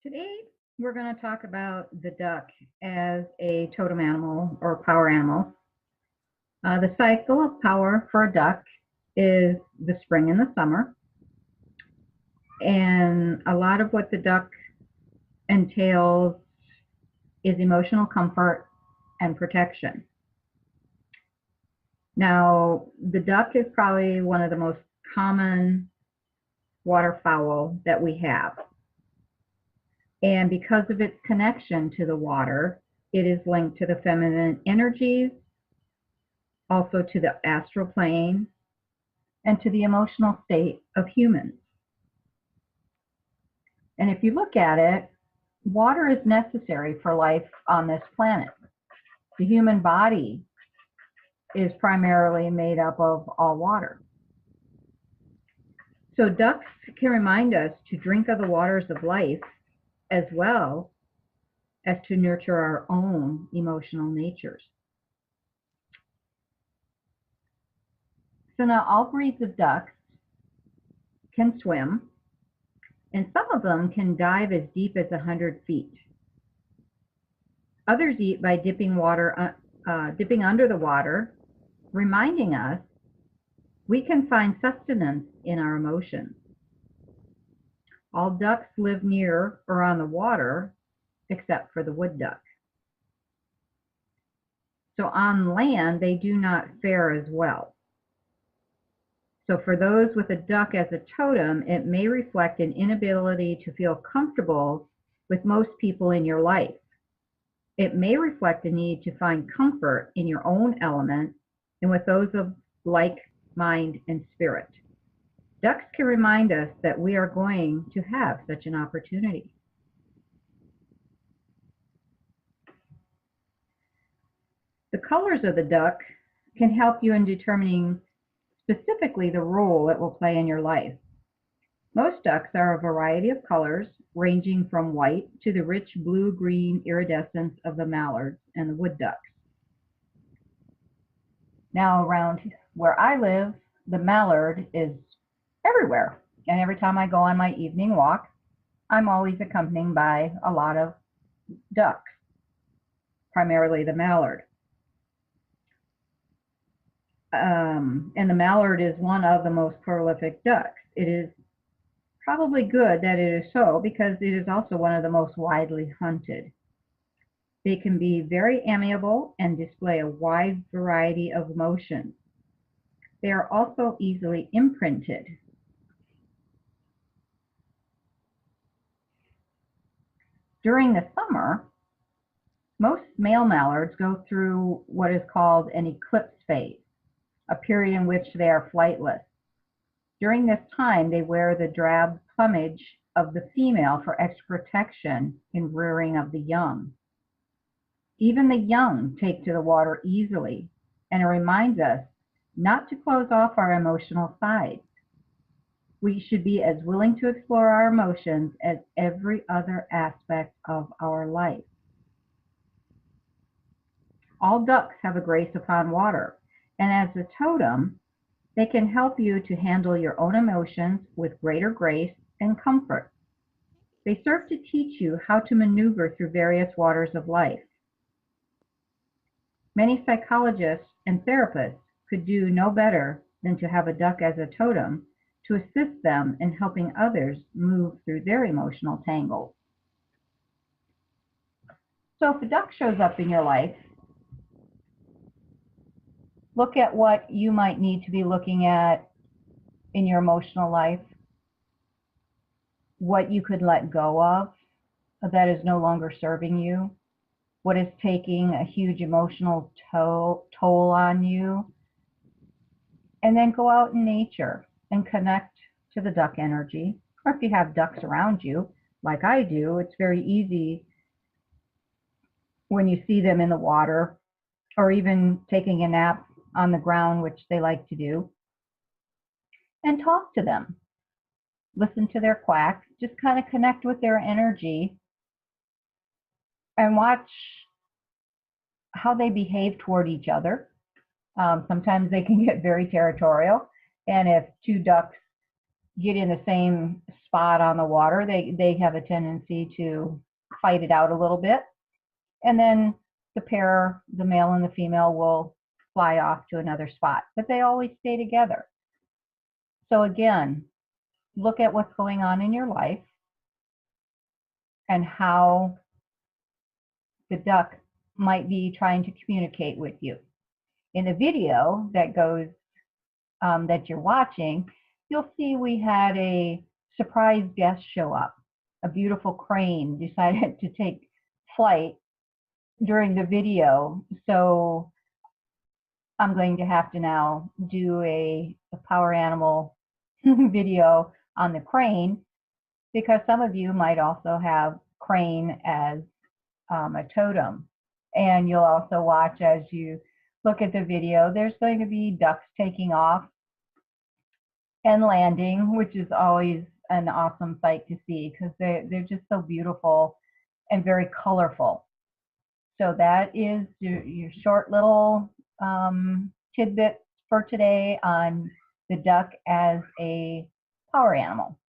Today, we're going to talk about the duck as a totem animal or power animal. The cycle of power for a duck is the spring and the summer. And a lot of what the duck entails is emotional comfort and protection. Now, the duck is probably one of the most common waterfowl that we have. And because of its connection to the water, it is linked to the feminine energies, also to the astral plane, and to the emotional state of humans. And if you look at it, water is necessary for life on this planet. The human body is primarily made up of all water. So ducks can remind us to drink of the waters of life as well as to nurture our own emotional natures. So now all breeds of ducks can swim, and some of them can dive as deep as 100 feet. Others eat by dipping under the water, reminding us we can find sustenance in our emotions. All ducks live near or on the water, except for the wood duck. So on land, they do not fare as well. So for those with a duck as a totem, it may reflect an inability to feel comfortable with most people in your life. It may reflect a need to find comfort in your own element and with those of like mind and spirit. Ducks can remind us that we are going to have such an opportunity. The colors of the duck can help you in determining specifically the role it will play in your life. Most ducks are a variety of colors, ranging from white to the rich blue-green iridescence of the mallards and the wood ducks. Now around where I live, the mallard is everywhere. And every time I go on my evening walk, I'm always accompanied by a lot of ducks, primarily the mallard. And the mallard is one of the most prolific ducks. It is probably good that it is so because it is also one of the most widely hunted. They can be very amiable and display a wide variety of emotions. They are also easily imprinted. During the summer, most male mallards go through what is called an eclipse phase, a period in which they are flightless. During this time, they wear the drab plumage of the female for extra protection in rearing of the young. Even the young take to the water easily, and it reminds us not to close off our emotional sides. We should be as willing to explore our emotions as every other aspect of our life. All ducks have a grace upon water, and as a totem, they can help you to handle your own emotions with greater grace and comfort. They serve to teach you how to maneuver through various waters of life. Many psychologists and therapists could do no better than to have a duck as a totem to assist them in helping others move through their emotional tangles. So if a duck shows up in your life, look at what you might need to be looking at in your emotional life, what you could let go of that is no longer serving you, what is taking a huge emotional toll on you, and then go out in nature and connect to the duck energy. Or if you have ducks around you, like I do, it's very easy when you see them in the water or even taking a nap on the ground, which they like to do, and talk to them. Listen to their quacks, just kind of connect with their energy and watch how they behave toward each other. Sometimes they can get very territorial, and if two ducks get in the same spot on the water, they have a tendency to fight it out a little bit. And then the pair, the male and the female, will fly off to another spot, but they always stay together. So again, look at what's going on in your life and how the duck might be trying to communicate with you. In the video that goes that you're watching, you'll see we had a surprise guest show up. A beautiful crane decided to take flight during the video. So I'm going to have to now do a power animal video on the crane, because some of you might also have crane as a totem. And you'll also watch, as you look at the video, there's going to be ducks taking off and landing, which is always an awesome sight to see because they're just so beautiful and very colorful. So that is your short little tidbit for today on the duck as a power animal.